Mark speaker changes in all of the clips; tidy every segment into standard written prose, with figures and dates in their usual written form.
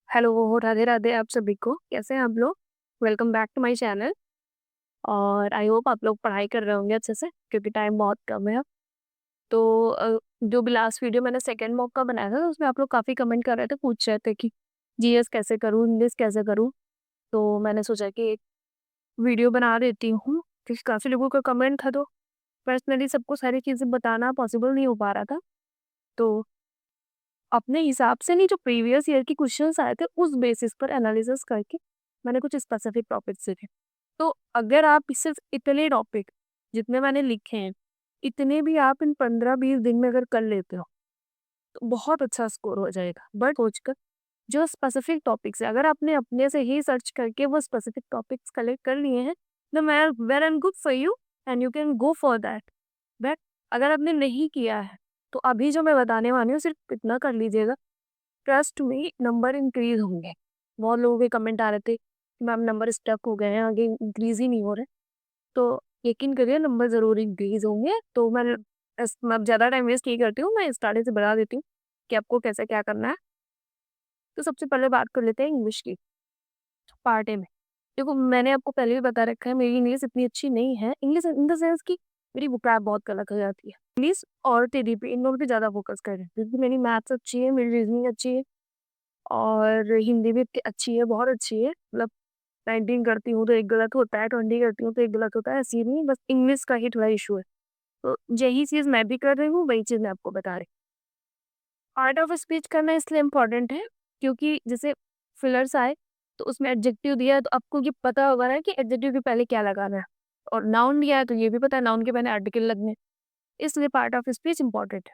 Speaker 1: Hello, Radhe Radhe आप सभी को। कैसे हैं आप लोग? Welcome back to my channel. और आई होप आप लोग पढ़ाई कर रहे होंगे अच्छे से, क्योंकि टाइम बहुत कम है अब। तो जो भी लास्ट वीडियो मैंने सेकंड मॉक का बनाया था, तो उसमें आप लोग काफ़ी कमेंट कर रहे थे, पूछ रहे थे कि जीएस कैसे करूँ, इंग्लिश कैसे करूँ। तो मैंने सोचा कि एक वीडियो बना देती हूँ, क्योंकि काफ़ी लोगों का कमेंट था। तो पर्सनली सबको सारी चीज़ें बताना पॉसिबल नहीं हो पा रहा था। तो अपने हिसाब से नहीं, जो प्रीवियस ईयर के क्वेश्चंस आए थे उस बेसिस पर एनालिसिस करके मैंने कुछ स्पेसिफिक टॉपिक्स लिखे। तो अगर आप सिर्फ इतने टॉपिक जितने मैंने लिखे हैं, इतने भी आप इन 15-20 दिन में अगर कर लेते हो तो बहुत अच्छा स्कोर हो जाएगा। बट सोचकर जो स्पेसिफिक टॉपिक्स है, अगर आपने अपने से ही सर्च करके वो स्पेसिफिक टॉपिक्स कलेक्ट कर लिए हैं, तो मैं well and good for you and you can go for that. But अगर आपने नहीं किया है, तो अभी जो मैं बताने वाली हूँ सिर्फ इतना कर लीजिएगा, ट्रस्ट में नंबर इंक्रीज होंगे। बहुत लोगों के कमेंट आ रहे थे कि मैम नंबर स्टक हो गए हैं, आगे इंक्रीज ही नहीं हो रहे। तो यकीन करिए नंबर ज़रूर इंक्रीज होंगे। तो मैं अब ज़्यादा टाइम वेस्ट नहीं करती हूँ, मैं स्टार्टिंग से बता देती हूँ कि आपको कैसे क्या करना है। तो सबसे पहले बात कर लेते हैं इंग्लिश की, पार्ट ए में। देखो, मैंने आपको पहले भी बता रखा है, मेरी इंग्लिश इतनी अच्छी नहीं है। इंग्लिश इन द सेंस कि मेरी वोकैब बहुत गलत हो जाती है। इंग्लिश और टीडीपी इन दोनों पे ज़्यादा फोकस करें, क्योंकि मेरी मैथ्स अच्छी है, मेरी रीजनिंग अच्छी है, और हिंदी भी इतनी अच्छी है, बहुत अच्छी है। मतलब 19 करती हूँ तो एक गलत होता है, 20 करती हूँ तो एक गलत होता है, ऐसी नहीं, बस इंग्लिश का ही थोड़ा इशू है। तो यही चीज़ मैं भी कर रही हूँ, वही चीज़ मैं आपको बता रही हूँ। आर्ट ऑफ स्पीच करना इसलिए इम्पोर्टेंट है, क्योंकि जैसे फिलर्स आए तो उसमें एडजेक्टिव दिया है, तो आपको ये पता होगा ना कि एडजेक्टिव के पहले क्या लगाना है। और नाउन दिया है तो ये भी पता है नाउन के पहले आर्टिकल लगने। इसलिए पार्ट ऑफ स्पीच इम्पोर्टेंट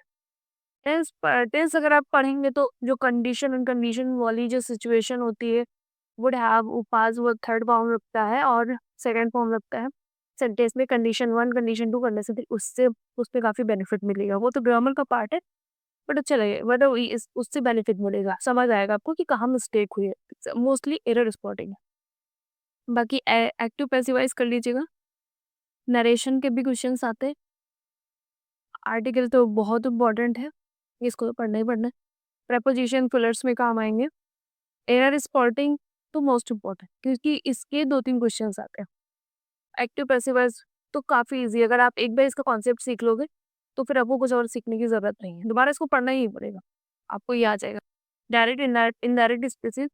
Speaker 1: है। टेंस अगर आप पढ़ेंगे तो जो कंडीशन एंड कंडीशन वाली जो सिचुएशन होती है, वुड हैव, वो पास वो थर्ड फॉर्म रखता है और सेकंड फॉर्म रखता है। सेंटेंस में कंडीशन 1, कंडीशन 2 करने से फिर उससे उसपे काफ़ी बेनिफिट मिलेगा। वो तो ग्रामर का पार्ट है, बट अच्छा लगेगा, मतलब इस उससे बेनिफिट मिलेगा, समझ आएगा आपको कि कहाँ मिस्टेक हुई है। मोस्टली एरर स्पॉटिंग है। बाकी एक्टिव पैसिवाइज कर लीजिएगा। नरेशन के भी क्वेश्चंस आते हैं। आर्टिकल तो बहुत इंपॉर्टेंट है, इसको तो पढ़ना ही पढ़ना है। प्रेपोजिशन फिलर्स में काम आएंगे। एरर स्पॉटिंग तो मोस्ट इम्पॉर्टेंट, क्योंकि इसके 2-3 क्वेश्चंस आते हैं। एक्टिव पैसिव वॉइस तो काफ़ी ईज़ी है, अगर आप एक बार इसका कॉन्सेप्ट सीख लोगे, तो फिर आपको कुछ और सीखने की ज़रूरत नहीं है, दोबारा इसको पढ़ना ही पड़ेगा, आपको ये आ जाएगा। डायरेक्ट, इनडायरेक्ट, इनडायरेक्ट स्पीचेज़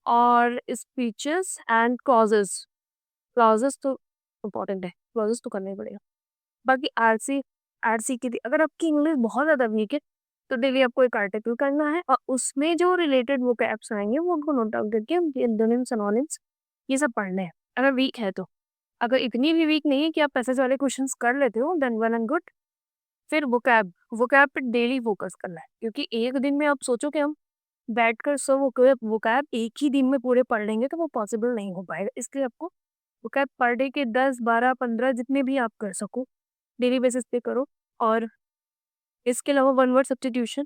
Speaker 1: और स्पीचेज़ एंड क्लॉज़ेज़। क्लॉज़ेज़ तो इम्पोर्टेंट है, क्लॉज़ेज़ तो करना ही पड़ेगा। बाकी आरसी, आरसी की अगर आपकी इंग्लिश बहुत ज़्यादा वीक है, तो डेली आपको एक आर्टिकल करना है और उसमें जो रिलेटेड वोकैब्स आएँगे वो उनको नोट डाउन करके एंटोनिम्स, सिनोनिम्स ये सब पढ़ने हैं, अगर वीक है तो। अगर इतनी भी वीक नहीं है कि आप पैसेज वाले क्वेश्चंस कर लेते हो, देन वेल एंड गुड। फिर वोकैब, वोकैब पे डेली फोकस करना है, क्योंकि एक दिन में आप सोचो कि हम बैठकर सब वोकैब वोकैब एक ही दिन में पूरे पढ़ लेंगे, तो वो पॉसिबल नहीं हो पाएगा। इसलिए आपको वोकैब पर डे के 10, 12, 15 जितने भी आप कर सको डेली बेसिस पे करो। और इसके अलावा one word substitution,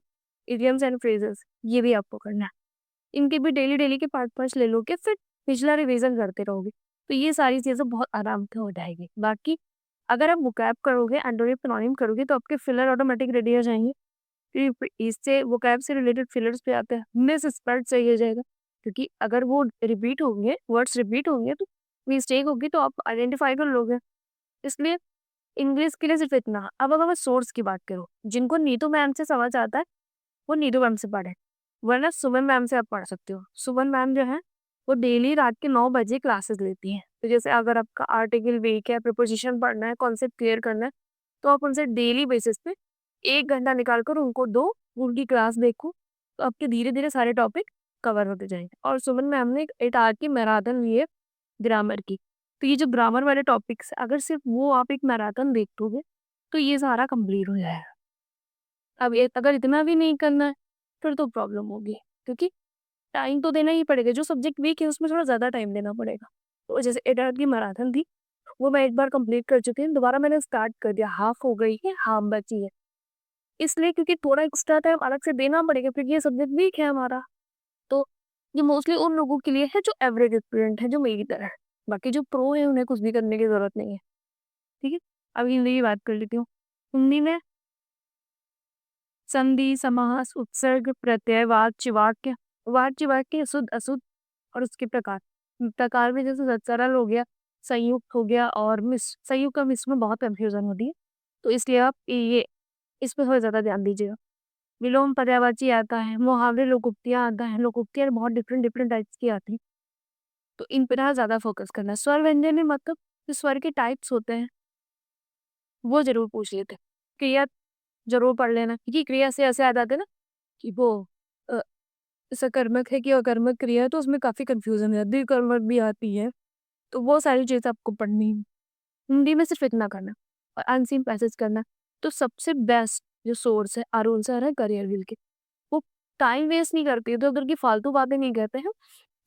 Speaker 1: idioms and phrases, ये भी आपको करना है। इनके भी डेली डेली के 5-5 ले लोगे, फिर पिछला रिवीजन करते रहोगे, तो ये सारी चीज़ें बहुत आराम से हो जाएगी। बाकी अगर आप वोकैब करोगे, एंटोनिम सिनोनिम करोगे, तो आपके फिलर ऑटोमेटिक रेडी हो जाएंगे। फिर इससे वोकैब से रिलेटेड फिलर्स पे आते हैं, मिस स्पेल्ड सही हो जाएगा, क्योंकि अगर वो रिपीट होंगे, वर्ड्स रिपीट होंगे, तो मिस्टेक होगी तो आप आइडेंटिफाई कर लोगे। इसलिए इंग्लिश के लिए सिर्फ इतना। अब अगर मैं सोर्स की बात करूँ, जिनको नीतू मैम से समझ आता है वो नीतू मैम से पढ़े, वरना सुमन मैम से आप पढ़ सकते हो। सुमन मैम जो है वो डेली रात के 9 बजे क्लासेस लेती हैं। तो जैसे अगर आपका आर्टिकल वीक है, प्रीपोजिशन पढ़ना है, कॉन्सेप्ट क्लियर करना है, तो आप उनसे डेली बेसिस पे 1 घंटा निकाल कर उनको दो, उनकी क्लास देखो, तो आपके धीरे धीरे सारे टॉपिक कवर होते जाएंगे। और सुमन मैम ने एक 8 आवर की मैराथन ली है ग्रामर की। तो ये जो ग्रामर वाले टॉपिक्स, अगर सिर्फ वो आप एक मैराथन देख लोगे, तो ये सारा कंप्लीट हो जाएगा। अब ये अगर इतना भी नहीं करना है, फिर तो प्रॉब्लम होगी, क्योंकि टाइम तो देना ही पड़ेगा। जो सब्जेक्ट वीक है उसमें थोड़ा ज़्यादा टाइम देना पड़ेगा। तो जैसे 8 आवर की मैराथन थी, वो मैं एक बार कंप्लीट कर चुकी हूँ, दोबारा मैंने स्टार्ट कर दिया, हाफ हो गई है, हाफ बची है। इसलिए क्योंकि थोड़ा एक्स्ट्रा टाइम अलग से देना पड़ेगा, क्योंकि ये सब्जेक्ट वीक है हमारा। तो ये मोस्टली उन लोगों के लिए है जो एवरेज स्टूडेंट है, जो मेरी तरह है। बाकी जो प्रो है उन्हें कुछ भी करने की ज़रूरत नहीं है, ठीक है? अब हिंदी की बात कर लेती हूँ। हिंदी में संधि, समास, उपसर्ग, प्रत्यय, वाच्य, वाक्य वाच्यवाक्य के शुद्ध अशुद्ध और उसके प्रकार। प्रकार में जैसे सरल हो गया, संयुक्त हो गया और मिश्र। संयुक्त और मिश्र में बहुत कंफ्यूजन होती है, तो इसलिए आप ये इस पे थोड़ा ज्यादा ध्यान दीजिएगा। विलोम पर्यायवाची आता है, मुहावरे लोकोक्तियां आता है। लोकोक्तियां बहुत डिफरेंट डिफरेंट टाइप्स की आती है, तो इन पर ज्यादा फोकस करना है। स्वर व्यंजन में मतलब जो स्वर के टाइप्स होते हैं वो जरूर पूछ लेते हैं। क्रिया जरूर पढ़ लेना, क्योंकि क्रिया से ऐसे याद आते हैं ना कि वो अ, सकर्मक है कि अकर्मक क्रिया है, तो उसमें काफी कंफ्यूजन है। द्विकर्मक भी आती है, तो वो सारी चीजें आपको पढ़नी है। हिंदी में सिर्फ इतना करना और अनसीन पैसेज करना। तो सबसे बेस्ट जो सोर्स है अरुण सर है करियर व्हील के। वो टाइम वेस्ट नहीं करती है, तो अगर की फालतू बातें नहीं कहते हैं।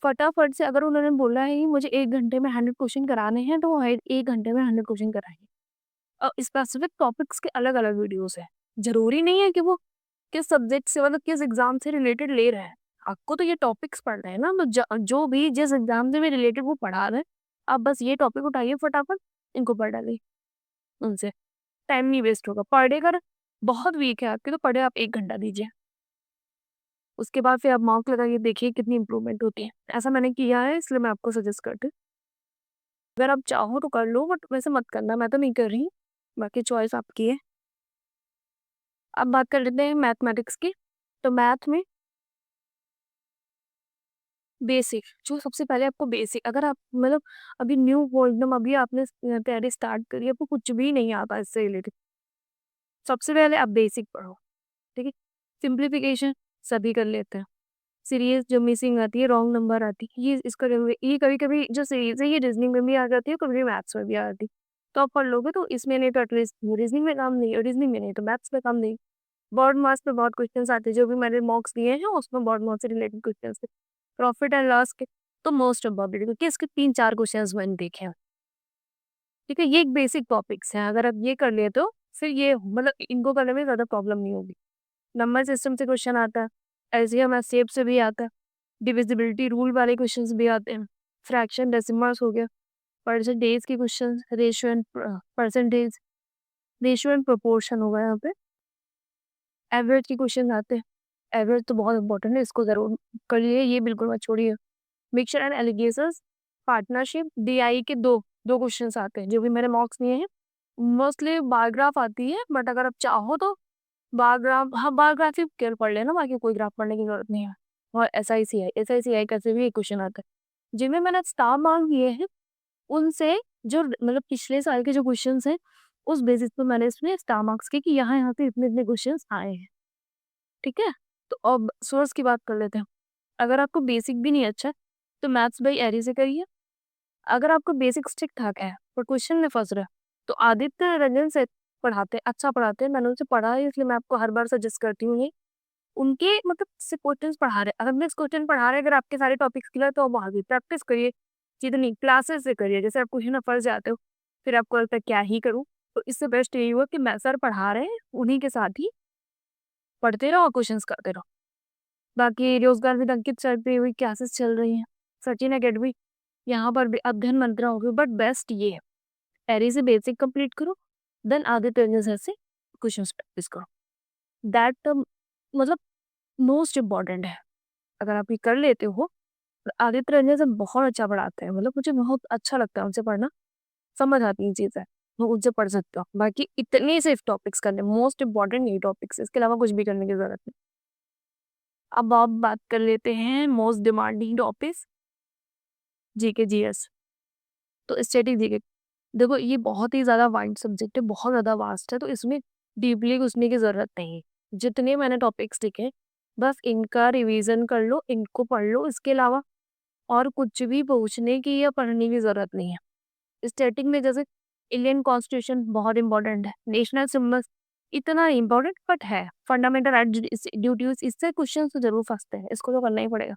Speaker 1: फटाफट से अगर उन्होंने बोला है कि मुझे 1 घंटे में 100 क्वेश्चन कराने हैं, तो वो 1 घंटे में 100 क्वेश्चन कराएंगे। स्पेसिफिक टॉपिक्स के अलग अलग वीडियोस है। जरूरी नहीं है कि वो किस सब्जेक्ट से मतलब किस एग्जाम से रिलेटेड ले रहे हैं। आपको तो ये टॉपिक्स पढ़ना है ना, तो जो भी जिस एग्जाम से भी रिलेटेड वो पढ़ा रहे हैं, आप बस ये टॉपिक उठाइए फटाफट, इनको पढ़ डालिए उनसे। टाइम नहीं वेस्ट होगा। पर डे अगर बहुत वीक है आपकी, तो पर डे आप 1 घंटा दीजिए। उसके बाद फिर आप मार्क लगाइए, देखिए कितनी इंप्रूवमेंट होती है। ऐसा मैंने किया है, इसलिए मैं आपको सजेस्ट करती हूँ। अगर आप चाहो तो कर लो, बट वैसे मत करना, मैं तो नहीं कर रही। बाकी चॉइस आपकी है। अब बात कर लेते हैं मैथमेटिक्स की। तो मैथ में बेसिक, जो सबसे पहले आपको बेसिक, अगर आप मतलब अभी न्यू हो एकदम, अभी आपने तैयारी स्टार्ट करी, आपको कुछ भी नहीं आता इससे रिलेटेड, सबसे पहले आप बेसिक पढ़ो। ठीक है। सिंप्लीफिकेशन सभी कर लेते हैं। सीरीज जो मिसिंग आती है, रॉन्ग नंबर आती है, ये कभी कभी जो सीरीज है ये रीजनिंग में भी आ जाती है, कभी मैथ्स में भी आ जाती है। तो आप पढ़ लोगे तो इसमें नहीं तो एटलीस्ट रीजनिंग में काम नहीं, रीजनिंग में नहीं तो मैथ्स में काम नहीं। बोर्ड मार्क्स पे बहुत क्वेश्चन आते हैं, जो भी मैंने मॉक्स दिए हैं उसमें बोर्ड मार्क्स से रिलेटेड क्वेश्चन थे। प्रॉफिट एंड लॉस के तो मोस्ट प्रोबेबली, क्योंकि इसके 3-4 क्वेश्चन मैंने देखे हैं। ठीक है, ये एक बेसिक टॉपिक्स हैं, अगर आप ये कर लिए तो फिर ये मतलब इनको करने में ज्यादा प्रॉब्लम नहीं होगी। नंबर सिस्टम से क्वेश्चन आता है, एलसीएम एंड शेप से भी आता है, डिविजिबिलिटी रूल वाले क्वेश्चंस भी आते हैं, फ्रैक्शन डेसिमल्स हो गया, परसेंटेज के question, ratio and percentage, ratio and proportion होगा यहाँ पे। एवरेज के क्वेश्चन आते हैं। एवरेज तो बहुत इंपॉर्टेंट है, इसको जरूर करिए, ये बिल्कुल मत छोड़िए। Mixture and allegations, partnership, DI के दो दो क्वेश्चंस आते हैं, जो भी मैंने मार्क्स लिए हैं। मोस्टली बायोग्राफ आती है, बट अगर आप चाहो तो बायोग्राफ, हाँ बायोग्राफी केवल पढ़ लेना, बाकी कोई ग्राफ पढ़ने की जरूरत नहीं है। और एस आई सी आई का से भी एक क्वेश्चन आता है। जिनमें मैंने स्टार मार्क लिए हैं उनसे, जो मतलब पिछले साल के जो क्वेश्चंस हैं उस बेसिस पे मैंने इसमें स्टार मार्क्स के कि यहाँ यहाँ से इतने इतने क्वेश्चंस आए हैं। ठीक है। तो अब सोर्स की बात कर लेते हैं। अगर आपको बेसिक भी नहीं अच्छा है, तो मैथ्स बाई एरी से करिए। अगर आपको बेसिक्स ठीक ठाक है पर क्वेश्चन में फंस रहा है, तो आदित्य रंजन से पढ़ाते हैं, अच्छा पढ़ाते हैं, मैंने उनसे पढ़ा है, इसलिए मैं आपको हर बार सजेस्ट करती हूँ ये। उनके मतलब से क्वेश्चन पढ़ा रहे, अगर नेक्स्ट क्वेश्चन पढ़ा रहे, अगर आपके सारे टॉपिक्स क्लियर, तो आप वहाँ भी प्रैक्टिस करिए। जितनी क्लासेस से करिए, जैसे आप क्वेश्चन में फंस जाते हो फिर आपको लगता है क्या ही करूँ, तो इससे बेस्ट यही हुआ कि मैं सर पढ़ा रहे हैं, उन्हीं के साथ ही पढ़ते रहो और क्वेश्चंस करते रहो। बाकी रोजगार विद अंकित सर पे हुई क्लासेस चल रही हैं, सचिन अकेडमी, यहाँ पर भी अध्ययन मंत्रा होगी, बट बेस्ट ये है एरी से बेसिक कंप्लीट करो, देन आदित्य रंजन सर से क्वेश्चन प्रैक्टिस करो। दैट मतलब मोस्ट इम्पॉर्टेंट है। अगर आप ये कर लेते हो, तो आदित्य रंजन सर बहुत अच्छा पढ़ाते हैं, मतलब मुझे बहुत अच्छा लगता है उनसे पढ़ना, समझ आती है चीज़ें, वो उनसे पढ़ सकते हो। बाकी इतने सिर्फ टॉपिक्स करने, मोस्ट इम्पॉर्टेंट यही टॉपिक्स, इसके अलावा कुछ भी करने की जरूरत नहीं। अब आप बात कर लेते हैं most demanding topics, GK GS. तो स्टैटिक जीके, देखो ये बहुत ही ज़्यादा वाइड सब्जेक्ट है, बहुत ज़्यादा वास्ट है, तो इसमें डीपली घुसने की ज़रूरत नहीं है। जितने मैंने टॉपिक्स लिखे बस इनका रिवीजन कर लो, इनको पढ़ लो, इसके अलावा और कुछ भी पूछने की या पढ़ने की ज़रूरत नहीं है। स्टैटिक में जैसे इंडियन कॉन्स्टिट्यूशन बहुत इंपॉर्टेंट है, नेशनल सिम्बल्स इतना इंपॉर्टेंट बट है, फंडामेंटल राइट ड्यूटीज, इससे क्वेश्चन तो जरूर फंसते हैं, इसको तो करना ही पड़ेगा।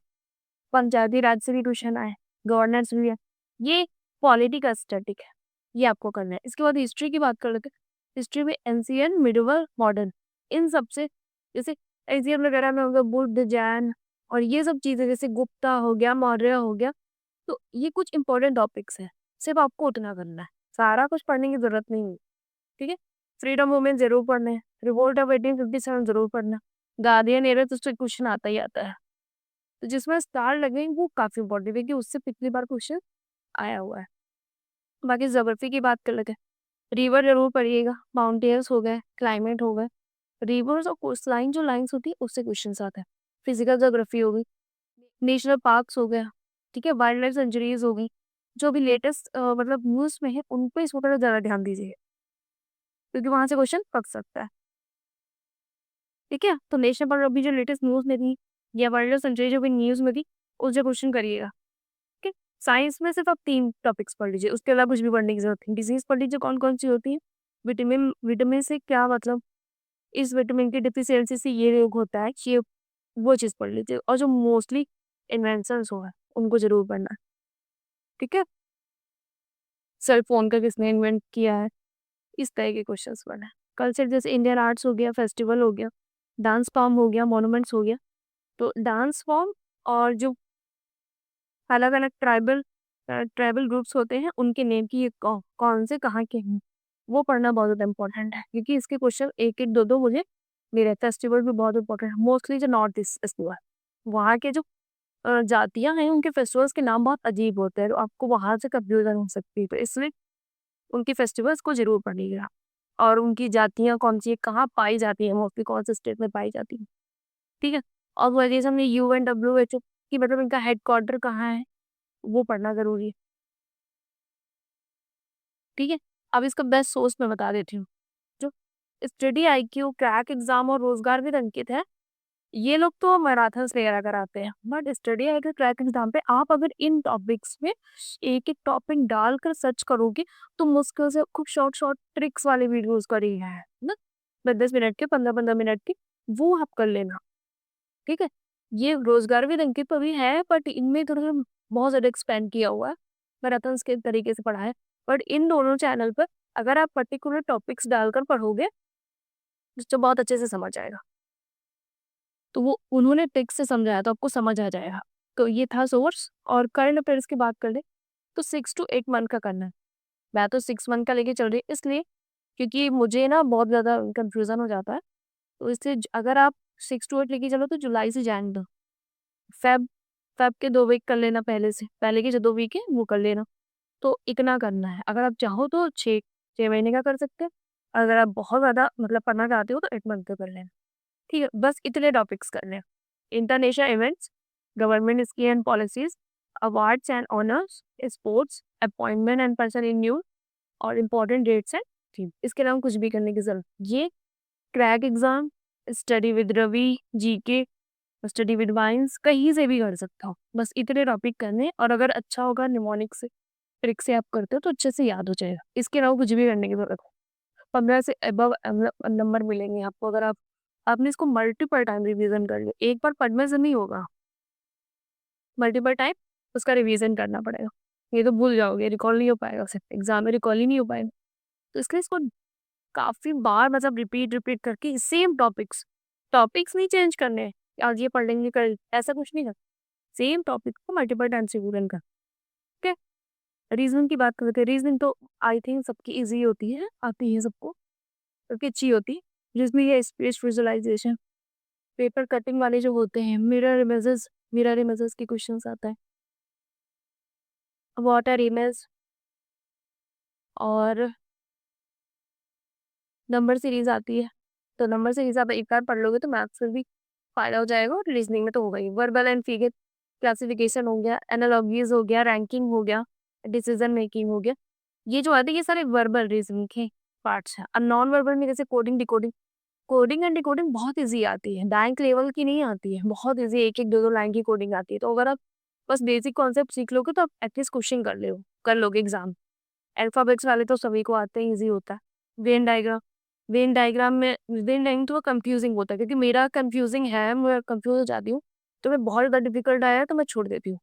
Speaker 1: पंचायती राज से भी क्वेश्चन आए, गवर्नेंस भी है, ये पॉलिटी का स्टैटिक है, ये आपको करना है। इसके बाद हिस्ट्री की बात कर लेते हैं। हिस्ट्री में एंशियंट, मिडिवल, मॉडर्न, इन सब से जैसे एंशियंट वगैरह में होगा बुद्ध, जैन और ये सब चीजें, जैसे गुप्ता हो गया, मौर्य हो गया, तो ये कुछ इंपॉर्टेंट टॉपिक्स हैं, सिर्फ आपको उतना करना है, सारा कुछ पढ़ने की जरूरत नहीं है। ठीक है। फ्रीडम मूवमेंट जरूर पढ़ना है, रिवोल्ट ऑफ 1857 जरूर पढ़ना, गार्डियन एरा तो उससे क्वेश्चन आता ही आता है। तो जिसमें स्टार लगे वो काफ़ी इंपॉर्टेंट है क्योंकि उससे पिछली बार क्वेश्चन आया हुआ है। बाकी ज्योग्राफी की बात कर लेते हैं। रिवर ज़रूर पढ़िएगा, माउंटेन्स हो गए, क्लाइमेट हो गए, रिवर्स और कोस्टलाइन जो लाइन्स होती है उससे क्वेश्चंस आते हैं। फिजिकल ज्योग्राफी हो गई, नेशनल पार्क्स हो गया, ठीक है, वाइल्ड लाइफ सेंचुरीज हो गई, जो भी लेटेस्ट मतलब न्यूज़ में है उन पे इस वक्त ज़्यादा ध्यान दीजिए क्योंकि वहाँ से क्वेश्चन पक सकता है। ठीक है, तो नेशनल पार्क अभी जो लेटेस्ट न्यूज़ में थी या वाइल्ड लाइफ सेंचुरी जो भी न्यूज़ में थी उससे क्वेश्चन करिएगा। ठीक है, साइंस में सिर्फ आप 3 टॉपिक्स पढ़ लीजिए, उसके अलावा कुछ भी पढ़ने की जरूरत नहीं। डिजीज पढ़ लीजिए कौन-कौन सी होती है, विटामिन विटामिन से क्या मतलब, इस विटामिन की डेफिशिएंसी से ये रोग होता है, ये वो चीज़ पढ़ लीजिए और जो मोस्टली इन्वेंशंस हुआ है, उनको ज़रूर पढ़ना है, ठीक है? सेल फ़ोन का किसने इन्वेंट किया है, इस तरह के क्वेश्चंस पढ़ना है। कल्चर जैसे इंडियन आर्ट्स हो गया, फेस्टिवल हो गया, डांस फॉर्म हो गया, मॉन्यूमेंट्स हो गया। तो डांस फॉर्म और जो अलग-अलग ट्राइबल ग्रुप्स होते हैं, उनके नेम की ये कौन से कहाँ के हैं, वो पढ़ना बहुत ज़्यादा इम्पोर्टेंट है क्योंकि इसके क्वेश्चन 1-1, 2-2 मुझे मिले हैं। फेस्टिवल भी बहुत इम्पोर्टेंट है, मोस्टली जो नॉर्थ ईस्ट फेस्टिवल, वहाँ के जो जातियाँ हैं, उनके फेस्टिवल्स के नाम बहुत अजीब होते हैं, तो आपको वहाँ से कन्फ्यूज़न हो सकती है, तो इसलिए उनके फेस्टिवल्स को ज़रूर पढ़िएगा और उनकी जातियाँ कौन-सी हैं, कहाँ पाई जाती हैं, मोस्टली कौन से स्टेट में पाई जाती हैं, ठीक है? और वजह हमने यूएनडब्ल्यूएचओ की मतलब इनका हेडक्वार्टर कहाँ है, वो पढ़ना ज़रूरी है, ठीक है? अब इसका बेस्ट सोर्स मैं बता देती हूँ, जो स्टडी आईक्यू, क्रैक एग्ज़ाम और रोज़गार विद अंकित है, ये लोग तो मैराथन्स वगैरह कराते हैं, but study IQ, crack exam पे आप अगर इन टॉपिक्स में एक-एक टॉपिक डालकर सर्च करोगे, तो मुश्किल से खूब शॉर्ट-शॉर्ट ट्रिक्स वाले वीडियोज़ करे हैं, ना? 10-10 मिनट के, 15-15 मिनट के, वो आप कर लेना, ठीक है? ये रोज़गार विद अंकित पे भी है, बट इनमें थोड़ा-सा बहुत ज़्यादा एक्सपेंड किया हुआ है, मैराथन्स के तरीके से पढ़ा है, बट इन दोनों चैनल पर अगर आप पर्टिकुलर टॉपिक्स डालकर पढ़ोगे, तो बहुत अच्छे से समझ आएगा। तो वो उन्होंने ट्रिक से समझाया तो आपको समझ आ जाएगा। तो ये था सोर्स और करंट अफेयर्स की बात कर लें तो 6 टू 8 मंथ का करना है। मैं तो 6 मंथ का लेके चल रही इसलिए क्योंकि मुझे ना बहुत ज़्यादा कन्फ्यूज़न हो जाता है। तो इससे अगर आप 6 टू 8 लेके चलो तो जुलाई से जान दो। फ़ेब फ़ेब के 2 वीक कर लेना पहले से। पहले के जो 2 वीक है वो कर लेना। तो इतना करना है। अगर आप चाहो तो 6 महीने का कर सकते हैं। अगर आप बहुत ज़्यादा मतलब पढ़ना चाहते हो तो 8 मंथ का कर लेना। ठीक है, बस इतने टॉपिक्स करने हैं। International events, government scheme and policies, awards and honours, sports, appointment and person in news और इम्पोर्टेंट डेट्स एंड थीम। इसके अलावा कुछ भी करने की ज़रूरत ये crack exam, study with Ravi, GK, study with vines कहीं से भी कर सकता हो। बस इतने टॉपिक करने हैं और अगर अच्छा होगा निमोनिक से ट्रिक से आप करते हो तो अच्छे से याद हो जाएगा। इसके अलावा कुछ भी करने की ज़रूरत है। 15 से अबव नंबर मिलेंगे आपको अगर आपने इसको मल्टीपल टाइम रिवीजन कर लिया। एक बार पढ़ने से नहीं होगा, मल्टीपल टाइम उसका रिवीजन करना पड़ेगा। ये तो भूल जाओगे, रिकॉल नहीं हो पाएगा, सिर्फ एग्जाम में रिकॉल ही नहीं हो पाएगा। तो इसके लिए इसको काफ़ी बार मतलब रिपीट करके सेम टॉपिक्स नहीं चेंज करने हैं, आज ये पढ़ लेंगे कल, ऐसा कुछ नहीं करना। सेम टॉपिक को मल्टीपल टाइम से रिवीजन कर, ठीक है? रीज़निंग की बात करते हैं, रीज़निंग तो आई थिंक सबकी ईज़ी होती है, आती है सबको, सबकी अच्छी होती है। जिसमें ये स्पेस विजुअलाइज़ेशन, पेपर कटिंग वाले जो होते हैं, मिरर इमेजेस के क्वेश्चंस आता है, वाटर इमेज और नंबर सीरीज़ आती है। तो नंबर सीरीज़ आप एक बार पढ़ लोगे तो मैथ्स में भी फ़ायदा हो जाएगा और रीज़निंग में तो होगा ही। वर्बल एंड फिगर क्लासिफिकेशन हो गया, एनालॉजीज़ हो गया, रैंकिंग हो गया, डिसीज़न मेकिंग हो गया। ये जो आते हैं ये सारे वर्बल रीज़निंग के पार्ट्स हैं। अब नॉन वर्बल में जैसे coding, decoding, coding and decoding बहुत ईज़ी आती है, बैंक लेवल की नहीं आती है, बहुत ईज़ी 1-1, 2-2 लाइन की कोडिंग आती है। तो अगर आप बस बेसिक कॉन्सेप्ट सीख लोगे तो आप एटलीस्ट क्वेश्चन कर लोगे एग्ज़ाम। अल्फ़ाबेट्स वाले तो सभी को आते हैं, ईज़ी होता है। वेन डायग्राम वेन डायग्राम थोड़ा कंफ्यूजिंग होता है क्योंकि मेरा कंफ्यूजिंग है, मैं कंफ्यूज हो जाती हूँ। तो मैं बहुत ज़्यादा डिफ़िकल्ट आया तो मैं छोड़ देती हूँ।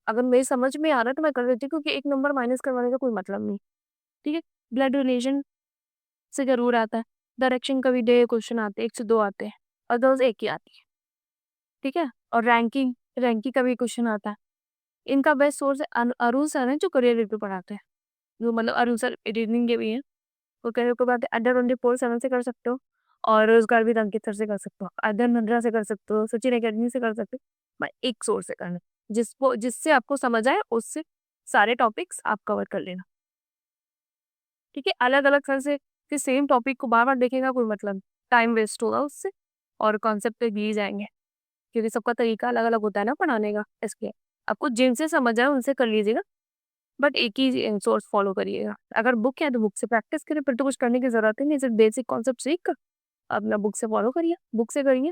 Speaker 1: अगर मेरी समझ में आ रहा है तो मैं कर देती हूँ क्योंकि 1 नंबर माइनस करवाने का कोई मतलब नहीं, ठीक है? ब्लड रिलेशन से ज़रूर आता है। डायरेक्शन का भी ढेर क्वेश्चन आते हैं, 1 से 2 आते हैं, अदर्स 1 ही आती है, ठीक है? और रैंकिंग का भी क्वेश्चन आता है। इनका बेस्ट सोर्स है अरुण सर हैं जो करियर रिव्यू पढ़ाते हैं। जो मतलब अरुण सर रीजनिंग के भी हैं। वो करियर के बाद अड्डा 24/7 से कर सकते हो और रोजगार भी अंकित सर से कर सकते हो, अदर नंद्रा से कर सकते हो, सचिन अकेडमी से कर सकते हो। एक सोर्स से करना, जिससे आपको समझ आए उससे सारे टॉपिक्स आप कवर कर लेना। ठीक है, अलग अलग सर से फिर सेम टॉपिक को बार बार देखेगा कोई मतलब, टाइम वेस्ट होगा उससे और कॉन्सेप्ट पे भी जाएंगे, क्योंकि सबका तरीका अलग अलग होता है ना पढ़ाने का। इसलिए आपको जिनसे समझ आए उनसे कर लीजिएगा, बट एक ही सोर्स फॉलो करिएगा। अगर बुक है तो बुक से प्रैक्टिस करें, फिर तो कुछ करने की जरूरत ही नहीं, सिर्फ बेसिक कॉन्सेप्ट सीख कर अपना बुक से फॉलो करिए, बुक से करिए।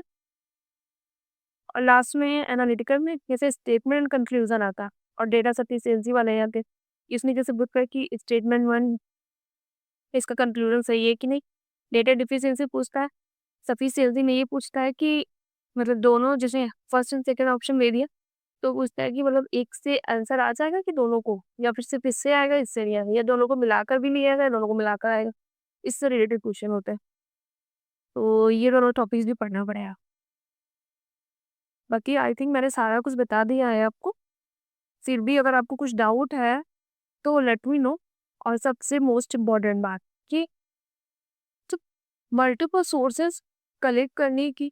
Speaker 1: और लास्ट में एनालिटिकल में जैसे स्टेटमेंट एंड कंक्लूजन आता है और डेटा सफिशिएंसी वाले यहाँ पे, इसमें जैसे बुक कर कि स्टेटमेंट 1 इसका कंक्लूजन सही है कि नहीं, डेटा डिफिशिएंसी पूछता है, सफिशिएंसी में ये पूछता है कि मतलब दोनों जैसे फर्स्ट एंड सेकंड ऑप्शन दे दिया तो पूछता है कि मतलब एक से आंसर आ जाएगा कि दोनों को, या फिर सिर्फ इससे आएगा इससे नहीं आएगा, या दोनों को मिलाकर भी नहीं आएगा या दोनों को मिलाकर आएगा, इससे रिलेटेड क्वेश्चन होते हैं। तो ये दोनों टॉपिक्स भी पढ़ना पड़ेगा। बाकी आई थिंक मैंने सारा कुछ बता दिया है आपको, फिर भी अगर आपको कुछ डाउट है तो लेट मी नो। और सबसे मोस्ट इम्पॉर्टेंट बात कि जब मल्टीपल सोर्सेस कलेक्ट करने की,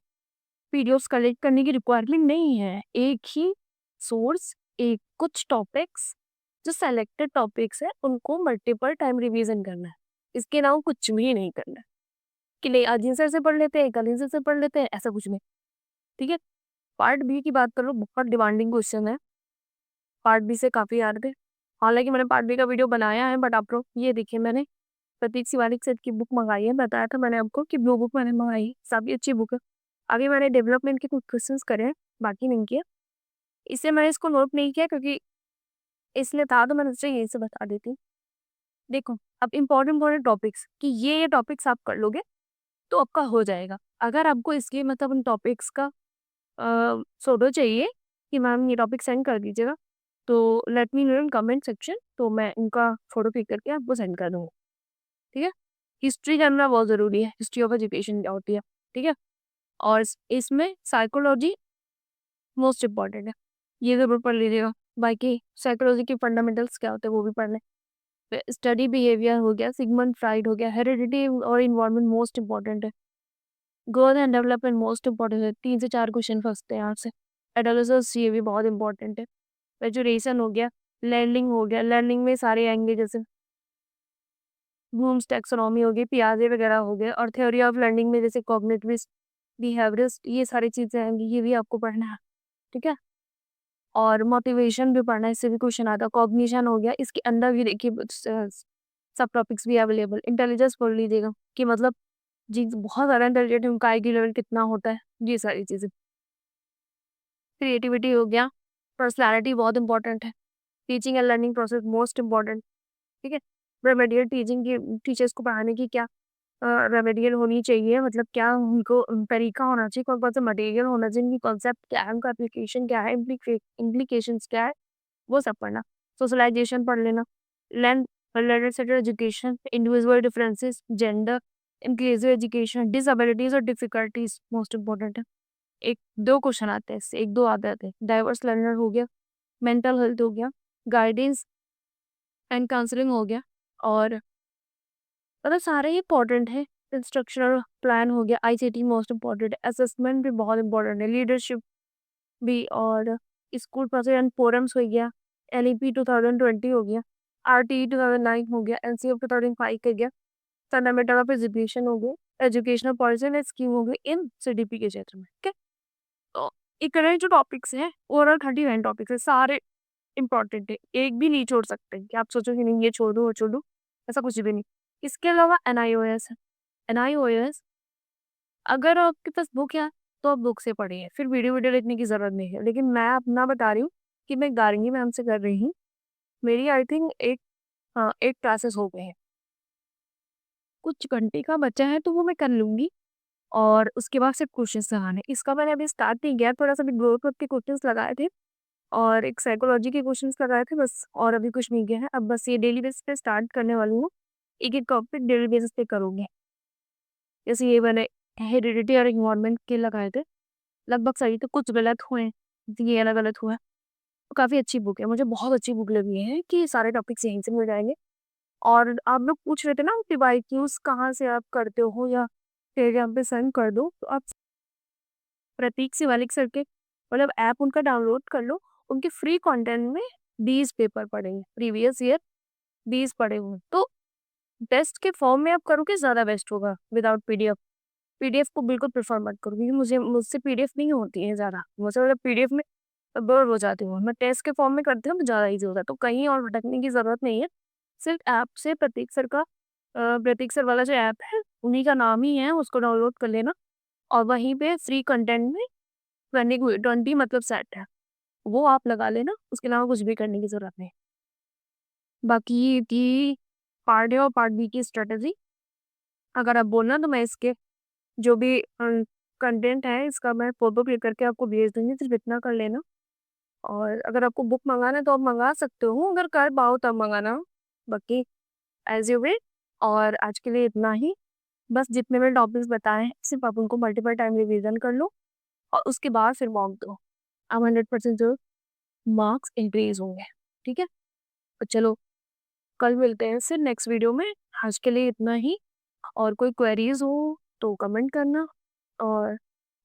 Speaker 1: पीडीएफ्स कलेक्ट करने की रिक्वायरमेंट नहीं है, एक ही सोर्स, एक कुछ टॉपिक्स जो सेलेक्टेड टॉपिक्स है उनको मल्टीपल टाइम रिवीजन करना है, इसके अलावा कुछ भी नहीं करना है कि नहीं आज इन सर से पढ़ लेते हैं कल इन सर से पढ़ लेते हैं, ऐसा कुछ नहीं। ठीक है, पार्ट बी की बात करो, बहुत डिमांडिंग क्वेश्चन है, पार्ट बी से काफ़ी याद है। हालांकि मैंने पार्ट बी का वीडियो बनाया है, बट आप लोग ये देखिए, मैंने प्रतीक शिवालिक सर की बुक मंगाई है, बताया था मैंने आपको कि ब्लू बुक मैंने मंगाई है, काफ़ी अच्छी बुक है। आगे मैंने डेवलपमेंट के कुछ क्वेश्चंस करे हैं, बाकी नहीं किया, इससे मैंने इसको नोट नहीं किया क्योंकि इसलिए था, तो मैंने सोचा यहीं से बता देती हूँ। देखो अब इम्पोर्टेंट टॉपिक्स कि ये टॉपिक्स आप कर लोगे तो आपका हो जाएगा। अगर आपको इसके मतलब उन टॉपिक्स का फोटो चाहिए कि मैम ये टॉपिक सेंड कर दीजिएगा, तो let me know in comment section, तो मैं इनका फोटो क्लिक करके आपको सेंड कर दूँगा। ठीक है, हिस्ट्री जानना बहुत ज़रूरी है, हिस्ट्री ऑफ एजुकेशन क्या होती है। ठीक है, और इसमें साइकोलॉजी मोस्ट इम्पॉर्टेंट है, ये ज़रूर पढ़ लीजिएगा। बाकी साइकोलॉजी के फंडामेंटल्स क्या होते हैं वो भी पढ़ने, स्टडी बिहेवियर हो गया, सिगमंड फ्राइड हो गया, हेरिडिटी और इन्वायरमेंट मोस्ट इम्पॉर्टेंट है, growth and development most important है, 3 से 4 क्वेश्चन फंसते हैं यहाँ से। एडोलेसेंस ये भी बहुत इंपॉर्टेंट है, एजुकेशन हो गया, लर्निंग हो गया, लर्निंग में सारे आएंगे जैसे ब्लूम्स टैक्सोनॉमी हो गई, पियाजे वगैरह हो गए, और थ्योरी ऑफ लर्निंग में जैसे कॉग्निटिविस्ट, बिहेवियरिस्ट, ये सारी चीज़ें आएंगी, ये भी आपको पढ़ना है। ठीक है, और मोटिवेशन भी पढ़ना है, इससे भी क्वेश्चन आता है। कॉग्निशन हो गया, इसके अंदर भी देखिए सब टॉपिक्स भी अवेलेबल। इंटेलिजेंस पढ़ लीजिएगा कि मतलब जी बहुत ज़्यादा इंटेलिजेंट है, उनका आईक्यू लेवल कितना होता है, ये सारी चीज़ें। क्रिएटिविटी हो गया, पर्सनैलिटी बहुत इंपॉर्टेंट है, teaching and learning process most important. ठीक है, रेमेडियल टीचिंग की, टीचर्स को पढ़ाने की क्या रेमेडियल होनी चाहिए, मतलब क्या उनको तरीका होना चाहिए, कौन कौन सा मटेरियल होना चाहिए, उनकी कॉन्सेप्ट क्या है, उनका एप्लीकेशन क्या है, इम्प्लीकेशंस क्या है, वो सब पढ़ना। सोशलाइजेशन पढ़ लेना, length related settle education, individual differences, gender, inclusive education, disabilities और डिफिकल्टीज मोस्ट इम्पोर्टेंट है। एक दो क्वेश्चन आते हैं इससे, एक दो आते हैं। डाइवर्स लर्नर हो गया, मेंटल हेल्थ हो गया, गाइडेंस एंड काउंसलिंग हो गया, और मतलब सारे ही इंपॉर्टेंट है। इंस्ट्रक्शनल प्लान हो गया, आईसीटी मोस्ट इम्पॉर्टेंट है, असेसमेंट भी बहुत इंपॉर्टेंट है, लीडरशिप भी, और स्कूल प्रोसेस एंड फोरम्स हो गया, एनईपी 2020 हो गया, आरटीई 2009 हो गया, एनसीएफ 2005 हो गया, फंडामेंटल ऑफ एजुकेशन हो गया, एजुकेशनल पॉलिसी एंड स्कीम हो गई इन सीडीपी के क्षेत्र में। ठीक है, तो इतने जो टॉपिक्स हैं, ओवरऑल 39 टॉपिक्स है, सारे इंपॉर्टेंट है, एक भी नहीं छोड़ सकते कि आप सोचो कि नहीं ये छोड़ दो वो छोड़ दो, ऐसा कुछ भी नहीं। इसके अलावा एनआईओएस है, एनआईओएस अगर आपके पास बुक है तो आप बुक से पढ़िए, फिर वीडियो वीडियो देखने की जरूरत नहीं है। लेकिन मैं अपना बता रही हूँ कि मैं गारंगी मैम से कर रही हूँ, मेरी आई थिंक एक, हाँ 8 क्लासेस हो गए हैं, कुछ घंटे का बचा है तो वो मैं कर लूंगी, और उसके बाद सिर्फ क्वेश्चन लगाने। इसका मैंने अभी स्टार्ट नहीं किया, थोड़ा सा भी ग्रोथ के क्वेश्चन लगाए थे और एक साइकोलॉजी के क्वेश्चंस लगाए थे बस, और अभी कुछ नहीं किया है। अब बस ये डेली बेसिस पे स्टार्ट करने वाली हूँ, एक एक टॉपिक डेली बेसिस पे करूँगी। जैसे ये मैंने हेरिडिटी और इन्वायरमेंट के लगाए थे, लगभग सही थे, कुछ गलत हुए हैं, ये अलग गलत हुआ है। तो काफ़ी अच्छी बुक है, मुझे बहुत अच्छी बुक लगी है कि सारे टॉपिक्स यहीं से मिल जाएंगे। और आप लोग पूछ रहे थे ना कि बाई क्यूज कहाँ से आप करते हो या टेलीग्राम पे सेंड कर दो, तो आप प्रतीक शिवालिक सर के मतलब ऐप उनका डाउनलोड कर लो, उनके फ्री कंटेंट में 20 पेपर पड़े हैं, प्रीवियस ईयर 20 पड़े हुए हैं। तो टेस्ट के फॉर्म में आप करोगे ज़्यादा बेस्ट होगा विदाउट पीडीएफ। पीडीएफ को बिल्कुल प्रेफ़र मत करो, क्योंकि मुझसे पीडीएफ नहीं होती है ज़्यादा। मुझसे मतलब पीडीएफ में बोर हो जाती हूँ। मैं टेस्ट के फॉर्म में करती हूँ तो ज़्यादा ईज़ी होता है। तो कहीं और भटकने की ज़रूरत नहीं है। सिर्फ़ ऐप से प्रतीक सर का प्रतीक सर वाला जो ऐप है, उन्हीं का नाम ही है, उसको डाउनलोड कर लेना और वहीं पे फ्री कंटेंट में 20 मतलब सेट है। वो आप लगा लेना, उसके अलावा कुछ भी करने की ज़रूरत नहीं। बाकी थी पार्ट ए और पार्ट बी की स्ट्रैटेजी। अगर आप बोलना तो मैं इसके जो भी कंटेंट है इसका मैं फ़ोटो क्लिक करके आपको भेज दूँगी, सिर्फ़ इतना कर लेना। और अगर आपको बुक मँगाना है तो आप मँगा सकते हो, अगर कर पाओ तब मँगाना। बाकी एज़ यू विल। और आज के लिए इतना ही। बस जितने मैंने टॉपिक्स बताए हैं, सिर्फ़ आप उनको मल्टीपल टाइम रिवीज़न कर लो और उसके बाद फिर मॉक दो। अब 100% जो मार्क्स इंक्रीज़ होंगे। ठीक है? तो चलो, कल मिलते हैं फिर नेक्स्ट वीडियो में। आज के लिए इतना ही। और कोई क्वेरीज़ हो तो कमेंट करना। और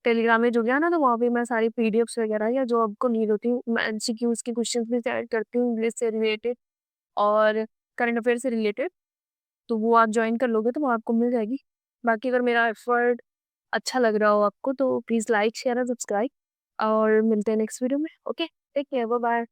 Speaker 1: टेलीग्राम में जुड़ जाना, तो वहाँ पे मैं सारी पीडीएफ्स वगैरह या जो आपको नीड होती है, मैं एमसीक्यूज़ के क्वेश्चंस भी शेयर करती हूँ इंग्लिश से रिलेटेड और करंट अफेयर से रिलेटेड। तो वो आप जॉइन कर लोगे तो वो आपको मिल जाएगी। बाकी अगर मेरा एफर्ट अच्छा लग रहा हो आपको तो प्लीज़ लाइक, शेयर और सब्सक्राइब। और मिलते हैं नेक्स्ट वीडियो में। Okay, take care, bye bye.